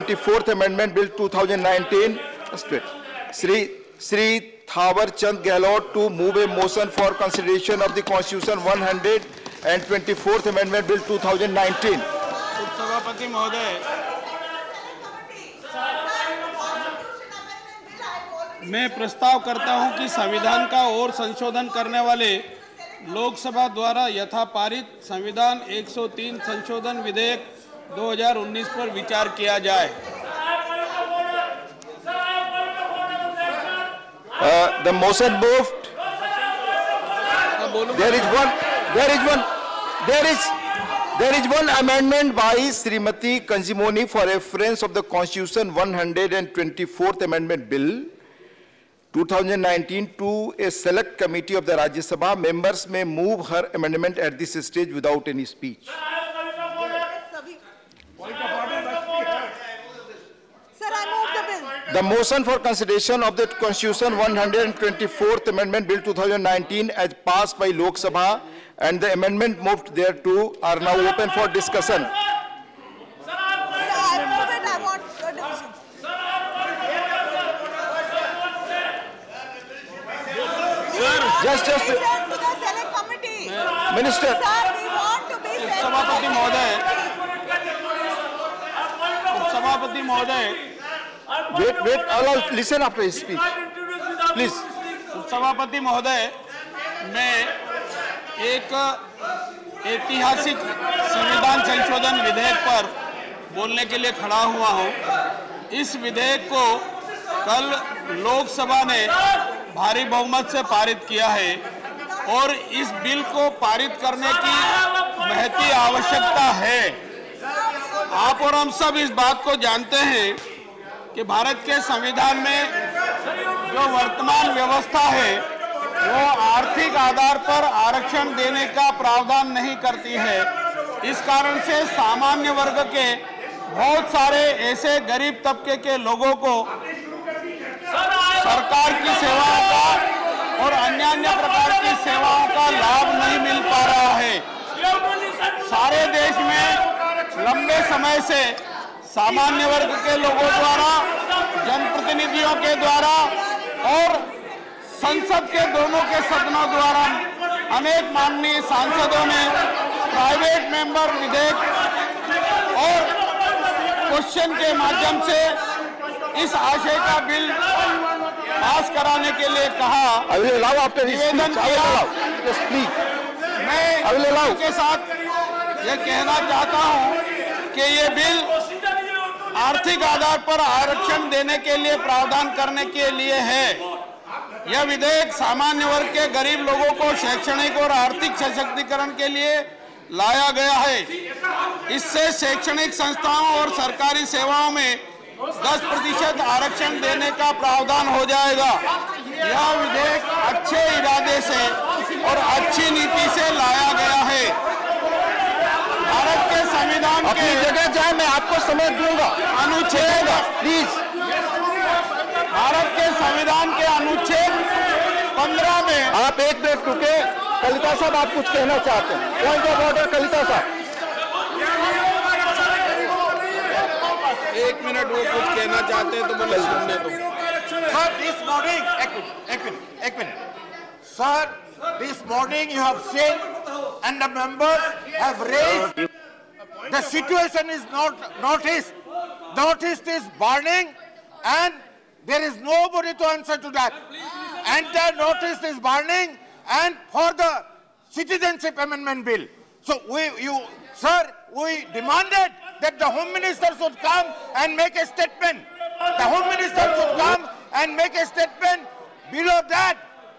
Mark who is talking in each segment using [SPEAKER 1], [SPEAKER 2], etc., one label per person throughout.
[SPEAKER 1] 24th Amendment Bill 2019. Sri Thawar Chand Gehlot to move a motion for consideration of the Constitution 124th Amendment Bill 2019.
[SPEAKER 2] उपसभापति महोदय, मैं प्रस्ताव करता हूं कि संविधान का और संशोधन करने वाले लोकसभा द्वारा यथा पारित संविधान 103 संशोधन विधेयक 2019 पर विचार किया जाए।
[SPEAKER 1] The motion moved. There is one amendment by Srimati Kanjimoni for reference of the Constitution 124th Amendment Bill 2019 to a select committee of the Rajya Sabha. Members may move her amendment at this stage without any speech. The motion for consideration of the Constitution 124th Amendment Bill 2019 as passed by Lok Sabha and the amendment moved thereto are now open for discussion. Just Minister.
[SPEAKER 2] उपसभापति महोदय,
[SPEAKER 1] Wait, allow, listen after his speech, please.
[SPEAKER 2] उपसभापति महोदय, मैं एक ऐतिहासिक संविधान संशोधन विधेयक पर बोलने के लिए खड़ा हुआ हूं। इस विधेयक को कल लोकसभा ने भारी बहुमत से पारित किया है और इस बिल को पारित करने की महती आवश्यकता है। आप और हम सब इस बात को जानते हैं कि भारत के संविधान में जो वर्तमान व्यवस्था है वो आर्थिक आधार पर आरक्षण देने का प्रावधान नहीं करती है। इस कारण से सामान्य वर्ग के बहुत सारे ऐसे गरीब तबके के लोगों को सरकार की सेवाओं का और अन्य प्रकार की सेवाओं का लाभ नहीं मिल पा रहा है। सारे देश में लंबे समय से सामान्य वर्ग के लोगों द्वारा, जनप्रतिनिधियों के द्वारा और संसद के दोनों के सदनों द्वारा अनेक माननीय सांसदों ने प्राइवेट मेंबर विधेयक और क्वेश्चन के माध्यम से इस आशय का बिल पास कराने के लिए कहा, निवेदन किया। मैं इसके साथ ये कहना चाहता हूं कि ये बिल आर्थिक आधार पर आरक्षण देने के लिए प्रावधान करने के लिए है। यह विधेयक सामान्य वर्ग के गरीब लोगों को शैक्षणिक और आर्थिक सशक्तिकरण के लिए लाया गया है। इससे शैक्षणिक संस्थाओं और सरकारी सेवाओं में 10% आरक्षण देने का प्रावधान हो जाएगा। यह विधेयक अच्छे इरादे से और अच्छी नीति से लाया गया है। भारत के संविधान
[SPEAKER 1] अपनी जगह जाए, मैं आपको समय दूंगा।
[SPEAKER 2] अनुच्छेद
[SPEAKER 1] प्लीज।
[SPEAKER 2] भारत के संविधान के अनुच्छेद 15 में
[SPEAKER 1] आप एक मिनट रुके। कलिता साहब, आप कुछ कहना चाहते हैं? पॉइंट ऑफ ऑर्डर, कलिता साहब।
[SPEAKER 2] एक मिनट, वो कुछ कहना चाहते हैं तो बोले सुनने दो।
[SPEAKER 3] Sir, this morning, एक minute. Sir, this morning you have seen and the members have raised. The situation is not noticed. Notice is burning and there is nobody to answer to that. And the notice is burning and for the Citizenship Amendment Bill. So sir, we demanded that the Home Minister should come and make a statement. The Home Minister should come and make a statement. Below that,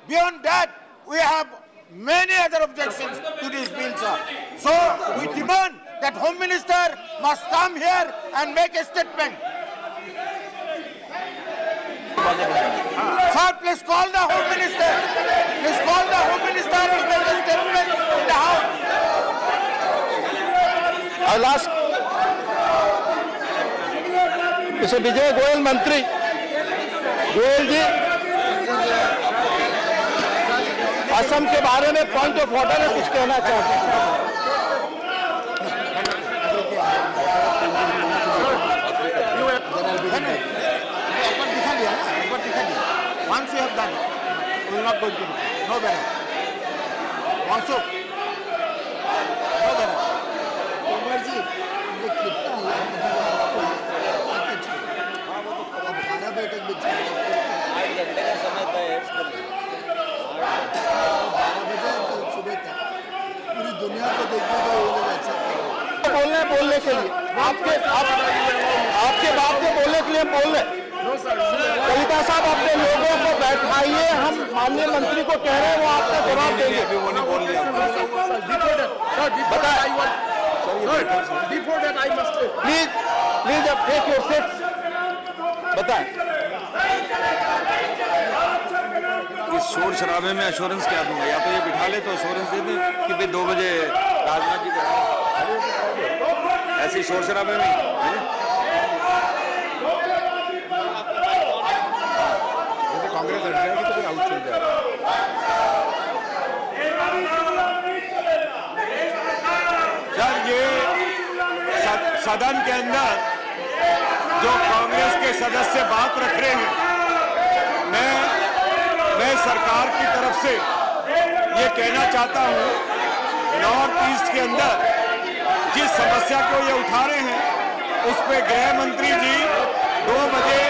[SPEAKER 3] beyond that, we have many other objections to this bill, sir. So we demand that Home Minister must come here and make a statement. Sir, please call the Home Minister. Please call the Home Minister to make a statement in the House.
[SPEAKER 1] I'll ask Mr. Vijay Goyal, मंत्री गोयल जी, असम के बारे में point of order में कुछ कहना चाहते हैं?
[SPEAKER 3] You will not going to do. No banner. Also, no banner.
[SPEAKER 4] Kumar ji, ये कितना हुआ? 12 बैठक में 8 घंटे का समय तय है इसके लिए। 12 बजे कल सुबह तक पूरी दुनिया को देखने का वो लोग अच्छा
[SPEAKER 2] बोलने के लिए आपके बात को बोलने के लिए बोल रहे। कविता साहब, अपने लोगों को बैठाइए, हम माननीय मंत्री को कह रहे हैं, वो आपको जवाब देंगे। प्लीज अब टेक योर सीट्स। बताएं।
[SPEAKER 5] इस शोर शराबे में एश्योरेंस क्या दूंगा? या तो ये बिठा ले तो एश्योरेंस दे दें कि भाई 2 बजे राजनाथ जी ऐसे शोर शराबे में
[SPEAKER 3] कांग्रेस लड़ जाएगी तो फिर आउट चल जाएगा।
[SPEAKER 5] सर, ये सदन के अंदर जो कांग्रेस के सदस्य बात रख रहे हैं, मैं सरकार की तरफ से ये कहना चाहता हूँ, नॉर्थ ईस्ट के अंदर जिस समस्या को ये उठा रहे हैं उस पे गृह मंत्री जी 2 बजे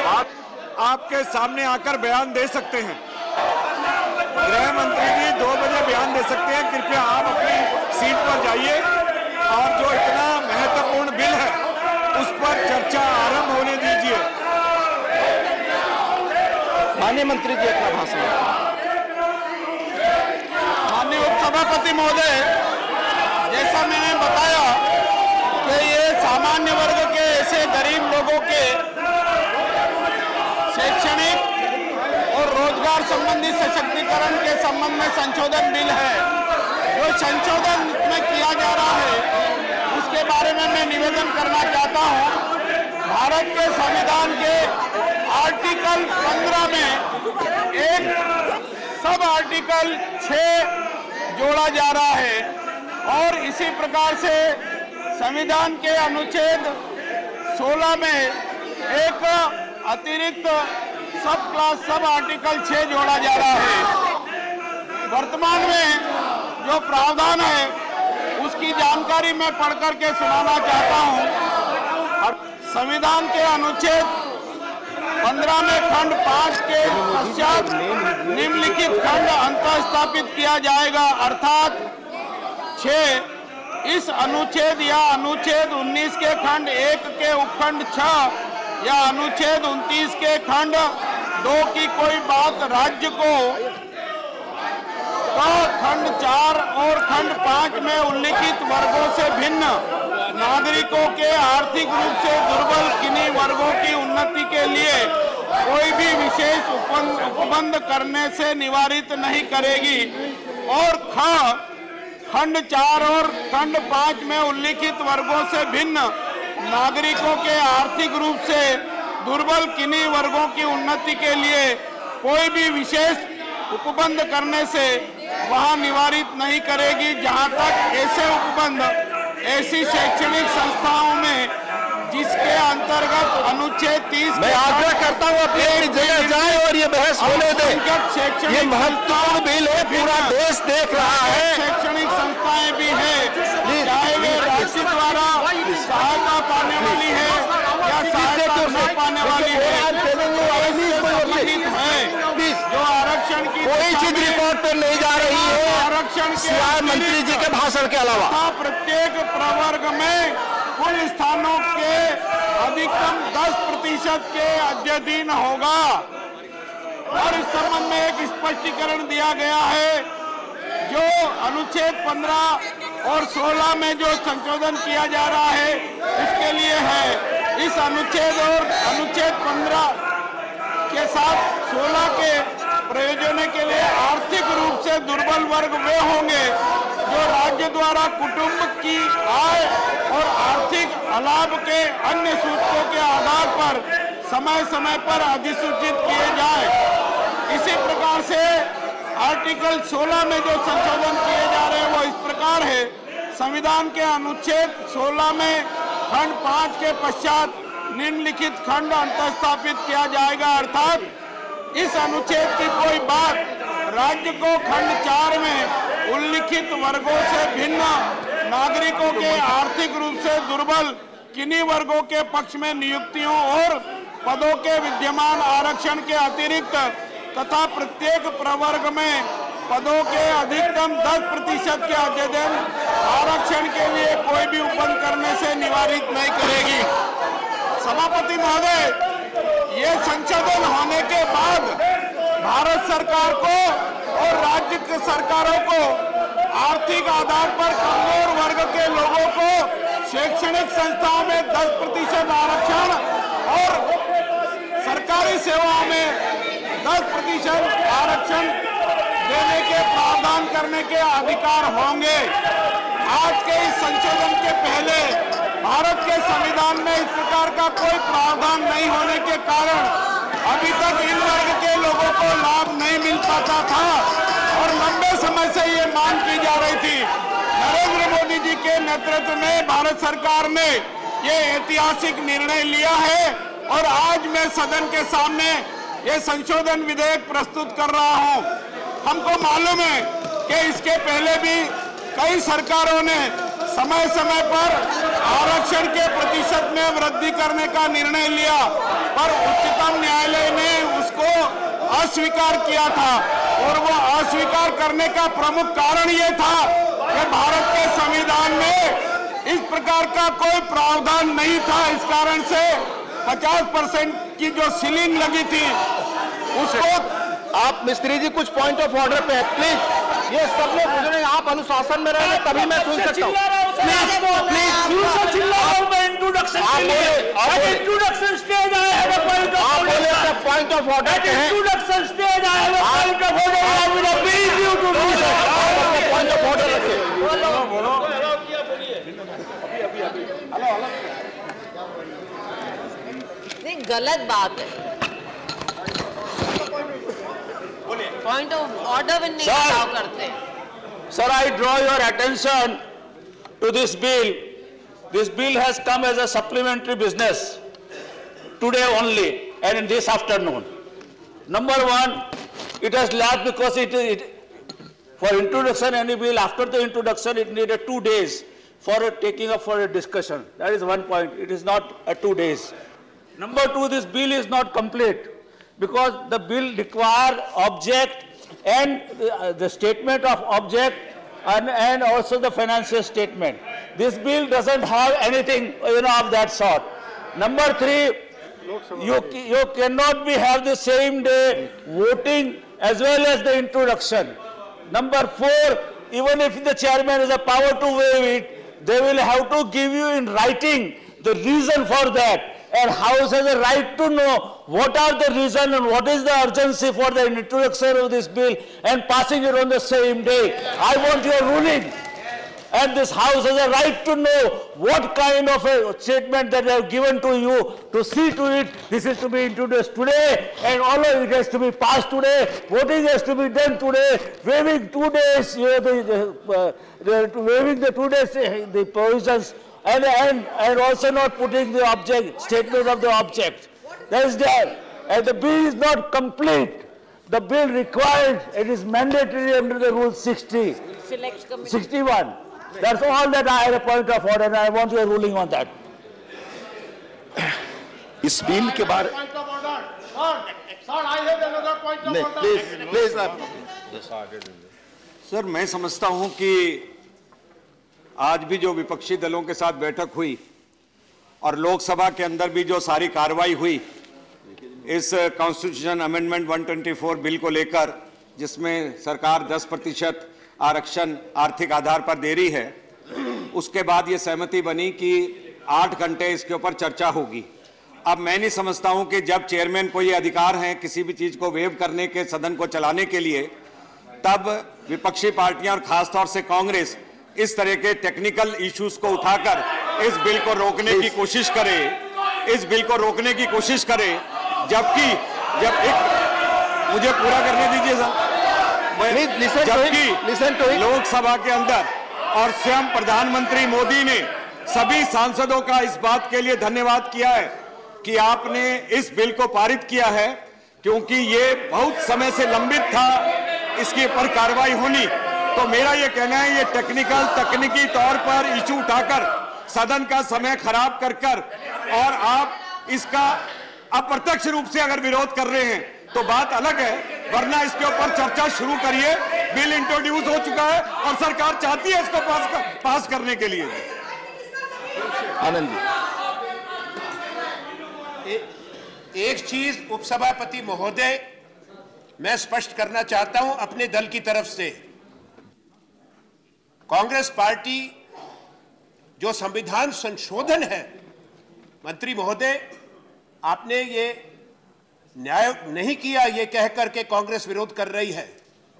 [SPEAKER 5] आपके सामने आकर बयान दे सकते हैं। गृह मंत्री जी 2 बजे बयान दे सकते हैं। कृपया आप अपनी सीट पर जाइए और जो इतना महत्वपूर्ण बिल है उस पर चर्चा आरंभ होने दीजिए।
[SPEAKER 2] माननीय मंत्री जी अपना भाषण।
[SPEAKER 6] माननीय उपसभापति महोदय, जैसा मैंने बताया कि ये सामान्य वर्ग के ऐसे गरीब लोगों के शैक्षणिक और रोजगार संबंधी सशक्तिकरण के संबंध में संशोधन बिल है। जो संशोधन में किया जा रहा है उसके बारे में मैं निवेदन करना चाहता हूं। भारत के संविधान के आर्टिकल 15 में एक सब आर्टिकल 6 जोड़ा जा रहा है और इसी प्रकार से संविधान के अनुच्छेद 16 में एक अतिरिक्त सब आर्टिकल 6 जोड़ा जा रहा है। वर्तमान में जो प्रावधान है उसकी जानकारी मैं पढ़ करके सुनाना चाहता हूं। संविधान के अनुच्छेद 15 में खंड 5 के पश्चात निम्नलिखित खंड अंतःस्थापित किया जाएगा, अर्थात 6 इस अनुच्छेद या अनुच्छेद 19 के खंड 1 के उपखंड 6 या अनुच्छेद 29 के खंड 2 की कोई बात राज्य को खंड 4 और खंड 5 में उल्लिखित वर्गों से भिन्न नागरिकों के आर्थिक रूप से दुर्बल किन्हीं वर्गों की उन्नति के लिए कोई भी विशेष उपबंध करने से निवारित नहीं करेगी और खंड 4 और खंड 5 में उल्लिखित वर्गों से भिन्न नागरिकों के आर्थिक रूप से दुर्बल किन्हीं वर्गों की उन्नति के लिए कोई भी विशेष उपबंध करने से वहां निवारित नहीं करेगी, जहां तक ऐसे उपबंध ऐसी शैक्षणिक संस्थाओं में जिसके अंतर्गत अनुच्छेद 30
[SPEAKER 2] मैं आग्रह करता हूं अपनी जगह जाए और ये बहस होने दें। ये महत्वपूर्ण बिल है, पूरा देश देख रहा है।
[SPEAKER 6] शैक्षणिक संस्थाएं भी है, चाहे वे राज्य द्वारा सहायता पाने वाली है या सहायता नहीं पाने वाली है, जो आरक्षण की
[SPEAKER 2] कोई चीज रिकॉर्ड पर नहीं जा रही है
[SPEAKER 6] आरक्षण
[SPEAKER 2] सिवाय मंत्री जी के भाषण के अलावा।
[SPEAKER 6] प्रत्येक प्रवर्ग में कुल स्थानों के अधिकतम 10% के अध्ययन होगा और इस संबंध में एक स्पष्टीकरण दिया गया है। जो अनुच्छेद 15 और 16 में जो संशोधन किया जा रहा है उसके लिए है। इस अनुच्छेद और अनुच्छेद 15 के साथ 16 के प्रयोजन के लिए आर्थिक रूप से दुर्बल वर्ग वे होंगे जो राज्य द्वारा कुटुंब की आय और आर्थिक लाभ के अन्य सूचकों के आधार पर समय समय पर अधिसूचित किए जाए। इसी प्रकार से आर्टिकल 16 में जो संशोधन किए जा रहे हैं वो इस प्रकार है। संविधान के अनुच्छेद 16 में खंड 5 के पश्चात निम्नलिखित खंड अंतःस्थापित किया जाएगा, अर्थात इस अनुच्छेद की कोई बात
[SPEAKER 2] राज्य को खंड 4 में उल्लिखित वर्गों से भिन्न नागरिकों के आर्थिक रूप से दुर्बल किन्हीं वर्गों के पक्ष में नियुक्तियों और पदों के विद्यमान आरक्षण के अतिरिक्त तथा प्रत्येक प्रवर्ग में पदों के अधिकतम 10% के अध्ययन आरक्षण के लिए कोई भी उपबंध करने से निवारित नहीं करेगी। सभापति महोदय, ये संशोधन होने के बाद भारत सरकार को और राज्य के सरकारों को आर्थिक आधार पर कमजोर वर्ग के लोगों को शैक्षणिक संस्थाओं में 10% आरक्षण और सरकारी सेवाओं में 10% आरक्षण देने के प्रावधान करने के अधिकार होंगे। आज के इस संशोधन के पहले भारत के संविधान में इस प्रकार का कोई प्रावधान नहीं होने के कारण अभी तक इन वर्ग के लोगों को लाभ नहीं मिल पाता था और लंबे समय से ये मांग की जा रही थी। नरेंद्र मोदी जी के नेतृत्व में भारत सरकार ने ये ऐतिहासिक निर्णय लिया है और आज मैं सदन के सामने ये संशोधन विधेयक प्रस्तुत कर रहा हूं। हमको मालूम है कि इसके पहले भी कई सरकारों ने समय समय पर आरक्षण के प्रतिशत में वृद्धि करने का निर्णय लिया, पर उच्चतम न्यायालय ने उसको अस्वीकार किया था और वो अस्वीकार करने का प्रमुख कारण ये था कि भारत के संविधान में इस प्रकार का कोई प्रावधान नहीं था। इस कारण से 50% की जो सीलिंग लगी थी उसको।
[SPEAKER 1] आप मिस्त्री जी कुछ पॉइंट ऑफ ऑर्डर पे है प्लीज। ये सब लोग गुजरे, आप अनुशासन में रहेंगे तभी मैं सुन सकता हूँ।
[SPEAKER 7] इंट्रोडक्शन स्टेज है,
[SPEAKER 1] पॉइंट ऑफ ऑर्डर पे है।
[SPEAKER 7] इंट्रोडक्शन स्टेज है, point of order, please you two
[SPEAKER 1] point of order रखिए।
[SPEAKER 8] नहीं, गलत बात है। पॉइंट ऑफ ऑर्डर में नहीं अलाउ करते।
[SPEAKER 7] Sir, I draw your attention to this bill. This bill has come as a supplementary business today only and in this afternoon. Number one, it has lapsed because for introduction any bill, after the introduction it needed 2 days for taking up for a discussion. That is one point. It is not 2 days. Number two, this bill is not complete because the bill requires object and the statement of object and also the financial statement. This bill doesn't have anything, of that sort. Number three, you cannot have the same day voting as well as the introduction. Number four, even if the chairman has a power to waive it, they will have to give you in writing the reason for that. And House has a right to know what are the reason and what is the urgency for the introduction of this bill and passing it on the same day. I want your ruling. And this House has a right to know what kind of a statement that they have given to you to see to it. This is to be introduced today and all of it has to be passed today. Voting has to be done today. Waiving 2 days, waiving the 2 days, the provisions. And also not putting the object, statement of the object. That is there. And the bill is not complete. The bill required, it is mandatory under the rule 60. 61. That's all that I have a point of order and I want your ruling on that.
[SPEAKER 1] इस bill के बारे में please
[SPEAKER 5] sir, मैं समझता हूं कि आज भी जो विपक्षी दलों के साथ बैठक हुई और लोकसभा के अंदर भी जो सारी कार्रवाई हुई इस कॉन्स्टिट्यूशन अमेंडमेंट 124 बिल को लेकर, जिसमें सरकार 10% आरक्षण आर्थिक आधार पर दे रही है, उसके बाद ये सहमति बनी कि 8 घंटे इसके ऊपर चर्चा होगी। अब मैं नहीं समझता हूं कि जब चेयरमैन को ये अधिकार है किसी भी चीज को वेव करने के, सदन को चलाने के लिए, तब विपक्षी पार्टियां और खासतौर से कांग्रेस इस तरह के टेक्निकल इश्यूज को उठाकर इस बिल को रोकने की कोशिश करे, जबकि मुझे पूरा करने दीजिए सर। जबकि लोकसभा के अंदर और स्वयं प्रधानमंत्री मोदी ने सभी सांसदों का इस बात के लिए धन्यवाद किया है कि आपने इस बिल को पारित किया है, क्योंकि ये बहुत समय से लंबित था इसके ऊपर कार्रवाई होनी। तो मेरा ये कहना है, ये तकनीकी तौर पर इशू उठाकर सदन का समय खराब कर और आप इसका अप्रत्यक्ष रूप से अगर विरोध कर रहे हैं तो बात अलग है, वरना इसके ऊपर चर्चा शुरू करिए। बिल इंट्रोड्यूस हो चुका है और सरकार चाहती है इसको पास करने के लिए।
[SPEAKER 1] आनंद जी,
[SPEAKER 9] एक चीज उपसभापति महोदय मैं स्पष्ट करना चाहता हूं अपने दल की तरफ से। कांग्रेस पार्टी जो संविधान संशोधन है, मंत्री महोदय आपने ये न्याय नहीं किया, ये कह करके कांग्रेस विरोध कर रही है।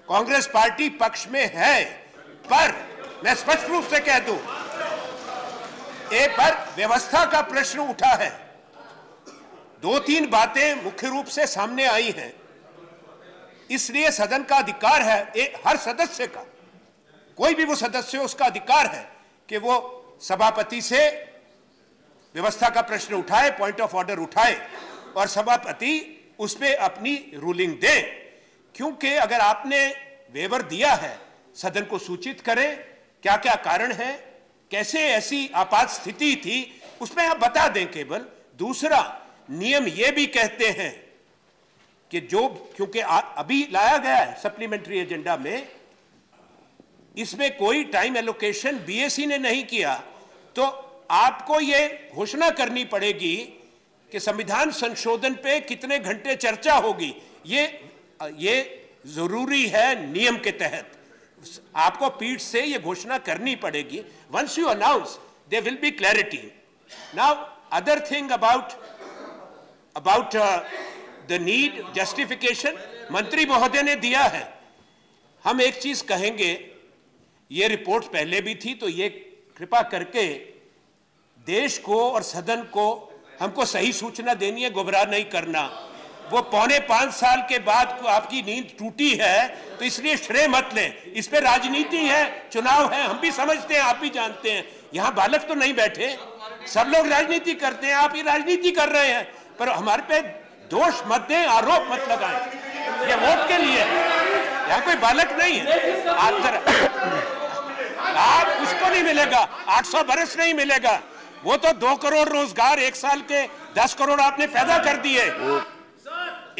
[SPEAKER 9] कांग्रेस पार्टी पक्ष में है, पर मैं स्पष्ट रूप से कह दूं, पर व्यवस्था का प्रश्न उठा है। 2-3 बातें मुख्य रूप से सामने आई हैं, इसलिए सदन का अधिकार है, हर सदस्य का, कोई भी वो सदस्य हो उसका अधिकार है कि वो सभापति से व्यवस्था का प्रश्न उठाए, पॉइंट ऑफ ऑर्डर उठाए और सभापति उस पे अपनी रूलिंग दे। क्योंकि अगर आपने वेवर दिया है, सदन को सूचित करें क्या क्या कारण है, कैसे ऐसी आपात स्थिति थी, उसमें आप बता दें केवल। दूसरा, नियम ये भी कहते हैं कि जो, क्योंकि अभी लाया गया है सप्लीमेंट्री एजेंडा में, इसमें कोई टाइम एलोकेशन बीएससी ने नहीं किया, तो आपको ये घोषणा करनी पड़ेगी कि संविधान संशोधन पे कितने घंटे चर्चा होगी। ये जरूरी है, नियम के तहत आपको पीठ से ये घोषणा करनी पड़ेगी। Once you announce there will be clarity. Now other thing about the need justification मंत्री महोदय ने दिया है। हम एक चीज कहेंगे, ये रिपोर्ट पहले भी थी, तो ये कृपा करके देश को और सदन को हमको सही सूचना देनी है, गुमराह नहीं करना। वो 4.25 साल के बाद आपकी नींद टूटी है, तो इसलिए श्रेय मत लें। इस पे राजनीति है, चुनाव है, हम भी समझते हैं, आप भी जानते हैं। यहां बालक तो नहीं बैठे, सब लोग राजनीति करते हैं, आप ये राजनीति कर रहे हैं, पर हमारे पे दोष मत दें, आरोप मत लगाएं। ये वोट के लिए, यहाँ कोई बालक नहीं है। आप उसको नहीं मिलेगा, 800 बरस नहीं मिलेगा। वो तो 2 करोड़ रोजगार 1 साल के 10 करोड़ आपने पैदा कर दिए।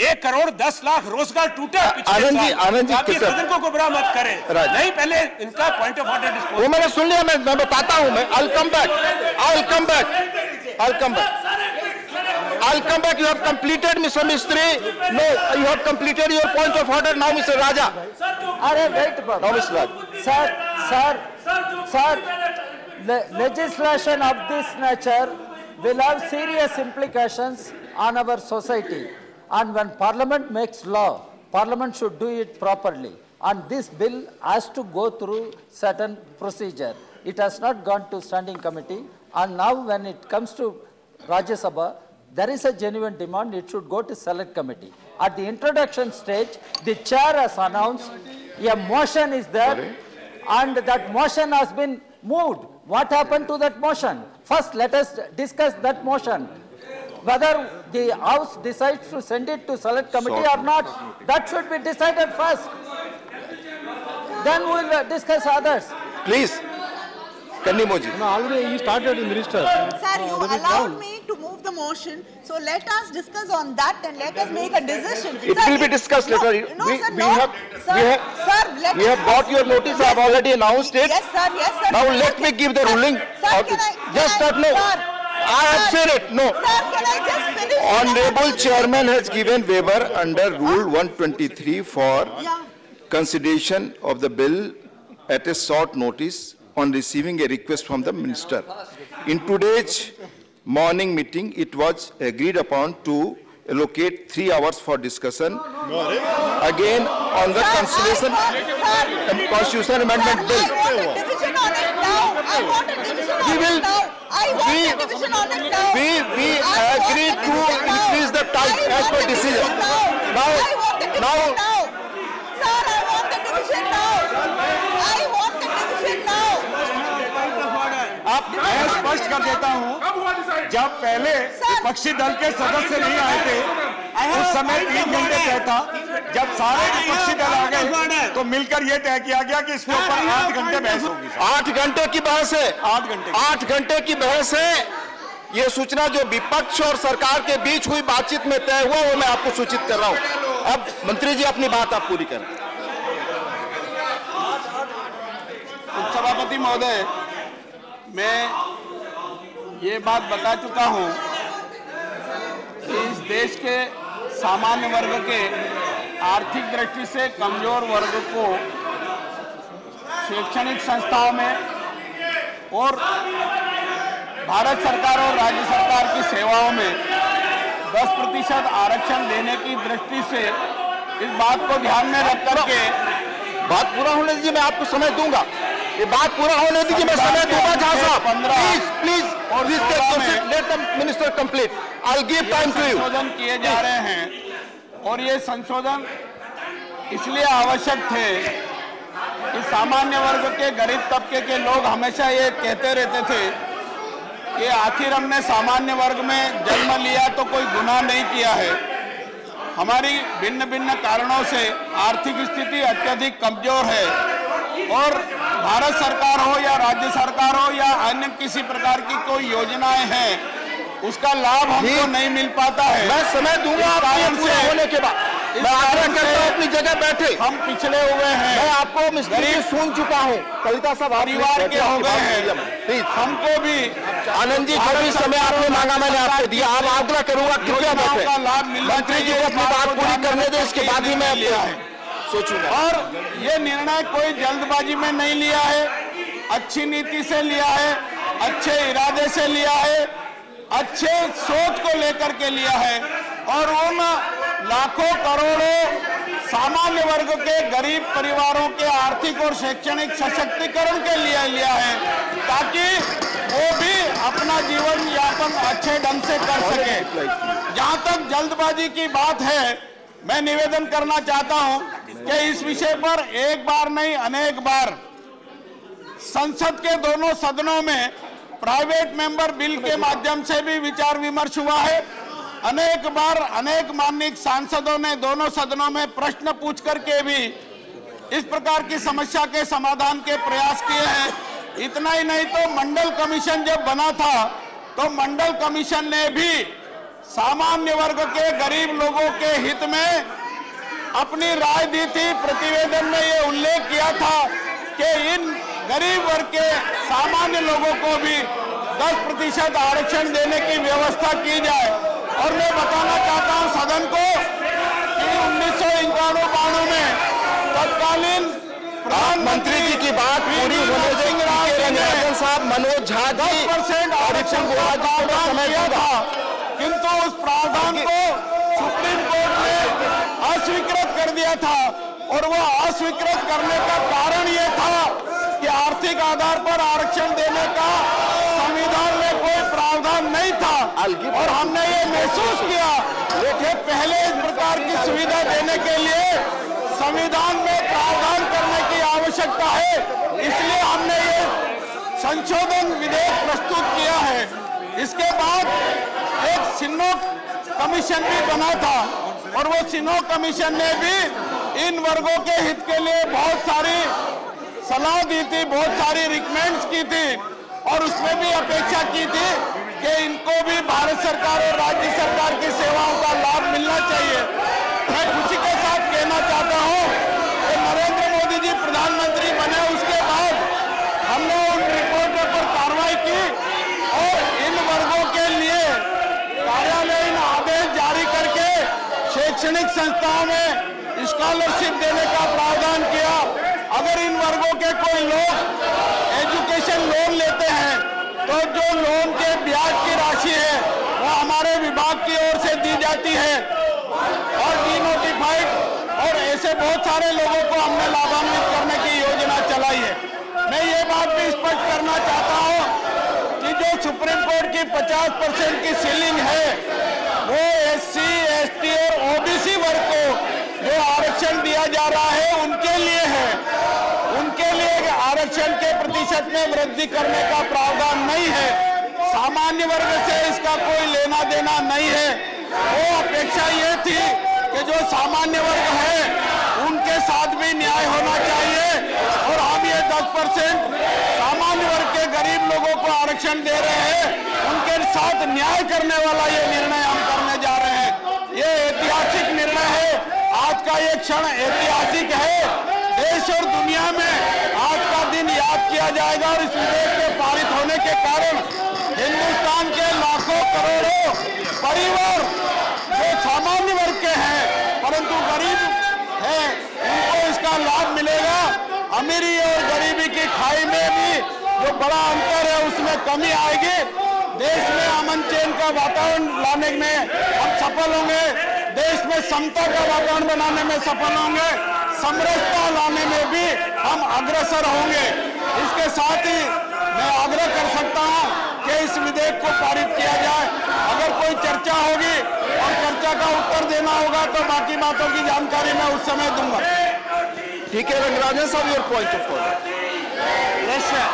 [SPEAKER 9] 1 करोड़ 10 लाख रोजगार टूटे
[SPEAKER 1] आनंद जी
[SPEAKER 9] सदन को गुमराह मत करें। नहीं, पहले इनका पॉइंट ऑफ ऑर्डर डिस्पोज।
[SPEAKER 1] वो मैंने सुन लिया, मैं बताता हूं। मैं I'll come back. I'll come back. You have completed, Mr. Mistry. No, you have completed your point of order. Now, Mr. Raja.
[SPEAKER 10] अरे wait,
[SPEAKER 1] now, Mr. Raja.
[SPEAKER 10] Sir, legislation of this nature will have serious implications on our society. And when Parliament makes law, Parliament should do it properly. And this bill has to go through certain procedure. It has not gone to standing committee. And now when it comes to Rajya Sabha, there is a genuine demand, it should go to select committee. At the introduction stage, the chair has announced a motion is there, and that motion has been moved. What happened to that motion? First, let us discuss that motion. Whether the House decides to send it to select committee or not, that should be decided first. Then we will discuss others.
[SPEAKER 1] Please. Kannimoji.
[SPEAKER 11] No, already he started, Minister.
[SPEAKER 12] Sir, you allowed me to move the motion, so let us discuss on that and let us make a decision.
[SPEAKER 1] It will be discussed later. We have got your notice. I have already announced it.
[SPEAKER 12] Yes, sir. Yes, sir.
[SPEAKER 1] Now let me give the ruling.
[SPEAKER 12] Sir,
[SPEAKER 1] just start. No, I have said it. No.
[SPEAKER 12] Sir, can I just finish?
[SPEAKER 1] Honorable Chairman has given waiver under Rule 123 for consideration of the bill at a short notice on receiving a request from the minister. In today's morning meeting, it was agreed upon to allocate 3 hours for discussion. Again, on the Constitution Amendment Bill.
[SPEAKER 12] I want a division on it now. I want a division on it now. I want a division on it now.
[SPEAKER 1] We agreed to increase the time as per decision.
[SPEAKER 12] Now, sir, I want the division now. I want the division now.
[SPEAKER 5] अब मैं स्पष्ट कर देता हूं, जब पहले विपक्षी दल के सदस्य नहीं आए थे, उस समय 3 घंटे तय था। जब सारे विपक्षी दल आ गए तो मिलकर यह तय किया गया कि इसके ऊपर 8 घंटे बहस होगी।
[SPEAKER 1] 8 घंटे की बहस है,
[SPEAKER 5] 8
[SPEAKER 1] घंटे की बहस है। ये सूचना जो विपक्ष और सरकार के बीच हुई बातचीत में तय हुआ वो मैं आपको सूचित कर रहा हूं। अब मंत्री जी अपनी बात आप पूरी करें।
[SPEAKER 2] उपसभापति महोदय, मैं ये बात बता चुका हूं कि इस देश के सामान्य वर्ग के आर्थिक दृष्टि से कमजोर वर्ग को शैक्षणिक संस्थाओं में और भारत सरकार और राज्य सरकार की सेवाओं में 10% आरक्षण देने की दृष्टि से इस बात को ध्यान में रख करके
[SPEAKER 1] बात पूरा होने दीजिए, मैं आपको समय दूंगा। ये बात पूरा होने दीजिए, मैं समय दूंगा। जहां साहब please let the minister complete, I will give time to you.
[SPEAKER 2] संशोधन किए जा रहे हैं और ये संशोधन इसलिए आवश्यक थे कि सामान्य वर्ग के, गरीब तबके के लोग हमेशा ये कहते रहते थे कि आखिर हमने सामान्य वर्ग में जन्म लिया तो कोई गुनाह नहीं किया है। हमारी भिन्न भिन्न कारणों से आर्थिक स्थिति अत्यधिक कमजोर है और भारत सरकार हो या राज्य सरकार हो या अन्य किसी प्रकार की कोई योजनाएं हैं, उसका लाभ हमको नहीं मिल पाता है।
[SPEAKER 1] मैं समय दूंगा आपको होने के बाद। मैं आग्रह करता हूं अपनी जगह बैठे,
[SPEAKER 2] हम पिछड़े हुए हैं।
[SPEAKER 1] मैं आपको मिस्त्री सुन चुका हूं, कविता साहब
[SPEAKER 2] परिवार के हो गए हैं, हमको भी
[SPEAKER 1] आनंद जी जो भी समय आपने मांगा मैंने आपको दिया। आप आग्रह करूंगा कृपया बैठे, मंत्री जी को अपनी बात पूरी करने दें, इसके बाद ही मैं लिया है सोचूंगा।
[SPEAKER 2] और ये निर्णय कोई जल्दबाजी में नहीं लिया है, अच्छी नीति से लिया है, अच्छे इरादे से लिया है, अच्छे सोच को लेकर के लिया है और उन लाखों करोड़ों सामान्य वर्ग के गरीब परिवारों के आर्थिक और शैक्षणिक सशक्तिकरण के लिए लिया है ताकि वो भी अपना जीवन यापन अच्छे ढंग से कर सके। जहां तक जल्दबाजी की बात है, मैं निवेदन करना चाहता हूं कि इस विषय पर एक बार नहीं अनेक बार संसद के दोनों सदनों में प्राइवेट मेंबर बिल के माध्यम से भी विचार विमर्श हुआ है। अनेक बार अनेक माननीय सांसदों ने दोनों सदनों में प्रश्न पूछ करके भी इस प्रकार की समस्या के समाधान के प्रयास किए हैं। इतना ही नहीं तो मंडल कमीशन जब बना था तो मंडल कमीशन ने भी सामान्य वर्ग के गरीब लोगों के हित में अपनी राय दी थी। प्रतिवेदन में ये उल्लेख किया था कि इन गरीब वर्ग के सामान्य लोगों को भी 10% आरक्षण देने की व्यवस्था की जाए। और मैं बताना चाहता हूं सदन को कि 1991-92 में तत्कालीन
[SPEAKER 1] प्रधानमंत्री जी की बात पूरी होने दें साहब, मनोज झा
[SPEAKER 2] 10% आरक्षण का प्रावधान किया था, किंतु उस प्रावधान को सुप्रीम कोर्ट ने अस्वीकृत कर दिया था। और वो अस्वीकृत करने का कारण ये था कि आर्थिक आधार पर आरक्षण देने का संविधान में कोई प्रावधान नहीं था। और हमने ये महसूस किया कि पहले इस प्रकार की सुविधा देने के लिए संविधान में प्रावधान करने की आवश्यकता है, इसलिए हमने ये संशोधन विधेयक प्रस्तुत किया है। इसके बाद एक सिन्हो कमीशन भी बना था और वो सिन्हो कमीशन ने भी इन वर्गों के हित के लिए बहुत सारी सलाह दी थी, बहुत सारी रिकमेंड्स की थी और उसमें भी अपेक्षा की थी कि इनको भी भारत सरकार और राज्य सरकार की सेवाओं का लाभ मिलना चाहिए। मैं खुशी के साथ कहना चाहता हूं कि नरेंद्र मोदी जी प्रधानमंत्री बने उसके बाद हमने उन रिपोर्टों पर कार्रवाई की और इन वर्गों के लिए कार्यालयीन आदेश जारी करके शैक्षणिक संस्थाओं में स्कॉलरशिप देने का प्रावधान किया। अगर इन वर्गों के कोई लोग एजुकेशन लोन लेते हैं तो जो लोन के ब्याज की राशि है वो हमारे विभाग की ओर से दी जाती है और डीनोटिफाइड और ऐसे बहुत सारे लोगों को हमने लाभान्वित करने की योजना चलाई है। मैं ये बात भी स्पष्ट करना चाहता हूँ कि जो सुप्रीम कोर्ट की 50% की सीलिंग है वो SC, ST और OBC वर्ग को जो आरक्षण दिया जा रहा है उनके लिए है, उनके लिए आरक्षण के प्रतिशत में वृद्धि करने का प्रावधान नहीं है। सामान्य वर्ग से इसका कोई लेना देना नहीं है। वो अपेक्षा ये थी जो सामान्य वर्ग है उनके साथ भी न्याय होना चाहिए। और हम ये 10% सामान्य वर्ग के गरीब लोगों को आरक्षण दे रहे हैं, उनके साथ न्याय करने वाला ये निर्णय हम करने जा रहे हैं। ये ऐतिहासिक निर्णय है। आज का ये क्षण ऐतिहासिक है। देश और दुनिया में आज का दिन याद किया जाएगा। और इस विधेयक के पारित होने के कारण हिंदुस्तान के लाखों करोड़ों परिवार जो सामान्य वर्ग के हैं परंतु गरीब हैं, उनको इसका लाभ मिलेगा। अमीरी और गरीबी की खाई में भी जो बड़ा अंतर है उसमें कमी आएगी। देश में अमन चैन का वातावरण लाने में हम सफल होंगे। देश में समता का वातावरण बनाने में सफल होंगे। समरसता लाने में भी हम अग्रसर होंगे। इसके साथ ही मैं आग्रह कर सकता हूं कि इस विधेयक को पारित किया जाए। अगर कोई चर्चा होगी और चर्चा का उत्तर देना होगा तो बाकी बातों की जानकारी मैं उस समय दूंगा।
[SPEAKER 1] ठीक है रंगराजन साहब, your point of order.
[SPEAKER 6] Yes, sir.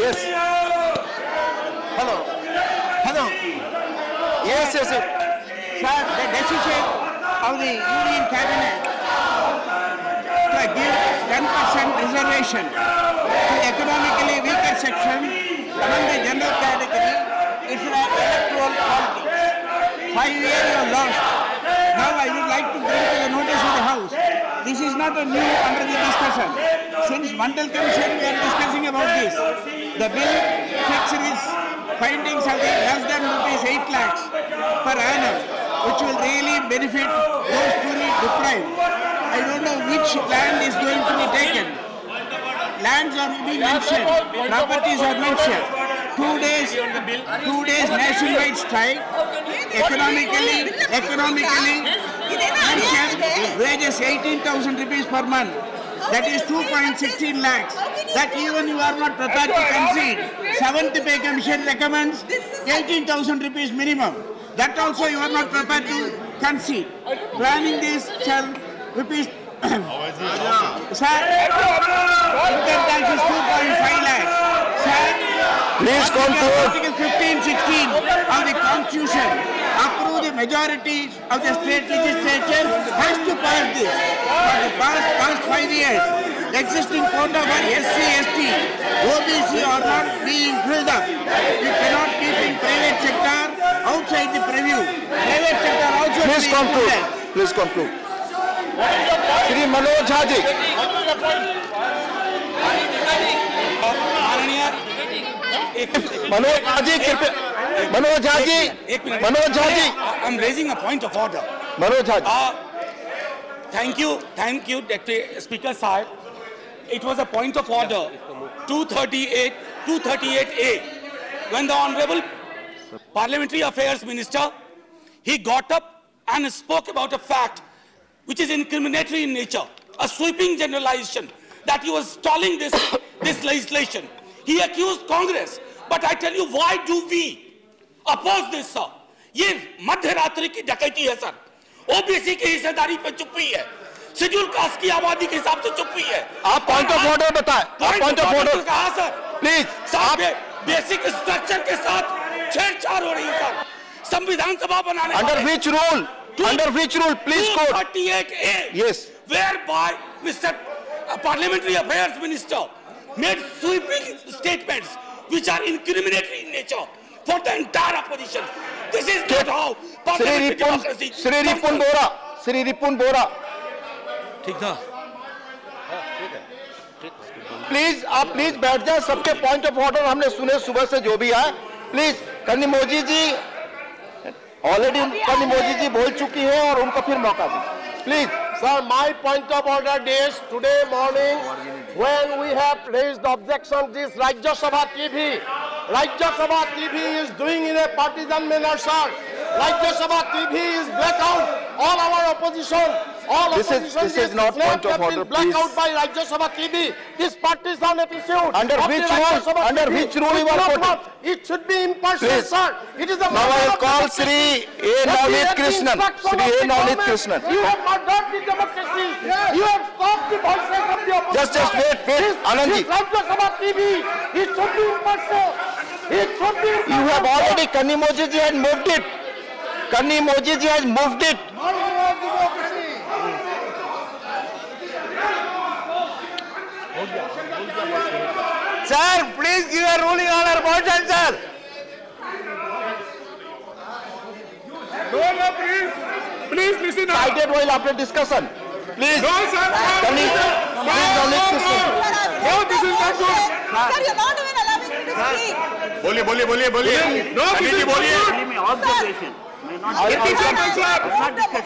[SPEAKER 1] Yes.
[SPEAKER 6] Hello. Hello.
[SPEAKER 1] Yes, yes, yes.
[SPEAKER 6] Sir, the decision of the Union Cabinet to give 10% reservation to economically weaker section among the general category is an electoral politics. 5 years you have lost. Now I would like to bring to the notice of the House. This is not a new under the discussion. Since Mandal Commission we are discussing about this. The bill fixed its findings of less than ₹8 lakhs per annum, which will really benefit those truly deprived. I don't know which land is going to be taken. Lands are being mentioned, properties are mentioned. 2 days nationwide strike, economically mentioned, wages 18,000 rupees per month. That is 2.16 lakhs. That even you are not prepared to concede. 7th Pay Commission recommends 18,000 rupees minimum. That also you are not prepared to concede. Planning this shall rupees. Sir, income tax is 2.5 lakhs. Sir,
[SPEAKER 1] please conclude.
[SPEAKER 6] Article 15-16 of the Constitution approve the majority of the state legislature has to pass this. For the past 5 years, the existing quota for SC, ST, OBC are not being filled up. You cannot keep in private sector outside the preview. Private sector also.
[SPEAKER 1] Please conclude. Please conclude. Shri Manoj Jha ji. Manoj Jha ji, Manoj Jha ji, Manoj Jha ji.
[SPEAKER 13] I'm raising a point of order.
[SPEAKER 1] Manoj Jha ji.
[SPEAKER 13] Thank you, Deputy Speaker Sahib. It was a point of order, 238A. When the Honorable Parliamentary Affairs Minister, he got up and spoke about a fact which is incriminatory in nature, a sweeping generalization that he was stalling this legislation. He accused Congress, but I tell you, why do we oppose this, sir? ये मध्य रात्रि की डकैती है sir. OBC की हिस्सेदारी पे चुप हुई है, शेड्यूल कास्ट की आबादी के हिसाब से चुप हुई है।
[SPEAKER 1] आप पॉइंट ऑफ ऑर्डर बताएं। पॉइंट ऑफ ऑर्डर
[SPEAKER 13] कहा सर?
[SPEAKER 1] प्लीज।
[SPEAKER 13] आप बेसिक स्ट्रक्चर के साथ छेड़छाड़ हो रही है सर। संविधान सभा बनाने
[SPEAKER 1] under which rule? Under which rule? Please quote.
[SPEAKER 13] 238A.
[SPEAKER 1] Yes.
[SPEAKER 13] Whereby Mr. Parliamentary Affairs Minister made sweeping statements which are incriminatory in nature for the entire opposition. This is not how parliamentary democracy.
[SPEAKER 1] Shri Ripun Bora.
[SPEAKER 13] ठीक था।
[SPEAKER 1] Please आप please बैठ जाए। सबके point of order हमने सुने सुबह से जो भी है। प्लीज कनिमोजी जी ऑलरेडी कनिमोजी जी बोल चुकी है और उनको फिर मौका दीजिए please.
[SPEAKER 14] Sir, my point of order is today morning when we have raised the objection, this Rajya Sabha TV is doing in a partisan manner, sir. Rajya Sabha TV is blackout. All our opposition,
[SPEAKER 1] this is not point of order, please.
[SPEAKER 14] Blackout by Rajya Sabha TV. This partisan attitude.
[SPEAKER 1] Under which rule? Under which rule you are putting?
[SPEAKER 14] It should be impartial, sir. It is a
[SPEAKER 1] now I call Shri A. Navneet Krishnan. Shri A. Navneet Krishnan.
[SPEAKER 14] You have murdered the democracy. You have stopped the voices of the opposition.
[SPEAKER 1] Just wait, Anandji.
[SPEAKER 14] Rajya Sabha TV. It should be impartial. It should be impartial.
[SPEAKER 1] You have already, Kanimoji ji had moved it. Kanimoji ji has moved it.
[SPEAKER 3] Sir, please give a ruling on our motion, sir.
[SPEAKER 5] No, please. Please listen.
[SPEAKER 1] Cited while after discussion. Please.
[SPEAKER 5] No, sir.
[SPEAKER 1] Please, Navneet Krishnan.
[SPEAKER 5] No, this is not good.
[SPEAKER 12] Sir, you're not even allowing me to speak.
[SPEAKER 5] बोलिए. No, this is बोलिए.
[SPEAKER 12] Observation.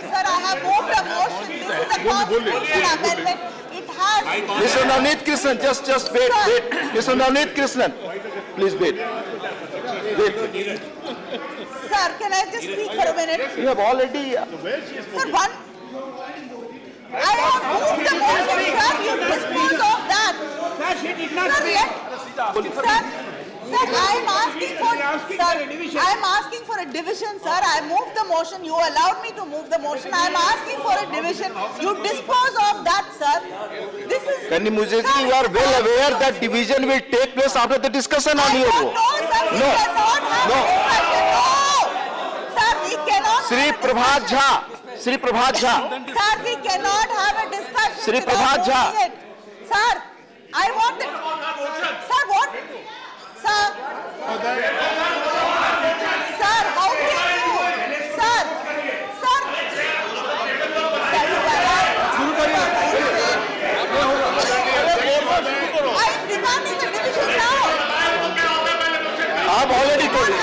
[SPEAKER 12] Sir, I have moved the motion. This is a constitutional amendment. It has...
[SPEAKER 1] Mr. Navneet Krishnan, just wait. Mr. Navneet Krishnan, please wait.
[SPEAKER 12] Sir, can I just speak for a minute?
[SPEAKER 1] You have already...
[SPEAKER 12] Sir, I have moved the motion, sir. You dispose of that. Sir, I am asking for a division, sir. I moved the motion. You allowed me to move the motion. I am asking for a division. You dispose of that, sir. This is...
[SPEAKER 1] Kanni Mujesi, you are well aware that division will take place after the discussion on your vote.
[SPEAKER 12] No, sir. We cannot have a discussion. No. Sir, we cannot
[SPEAKER 1] Sri Prabhat Jha.
[SPEAKER 12] Sir, we cannot have a discussion.
[SPEAKER 1] Sri Prabhat Jha.
[SPEAKER 12] Sir, I want it. Sir, what? Sir. Sir, how can you? Sir. I am demanding the division now.
[SPEAKER 1] I have already told you.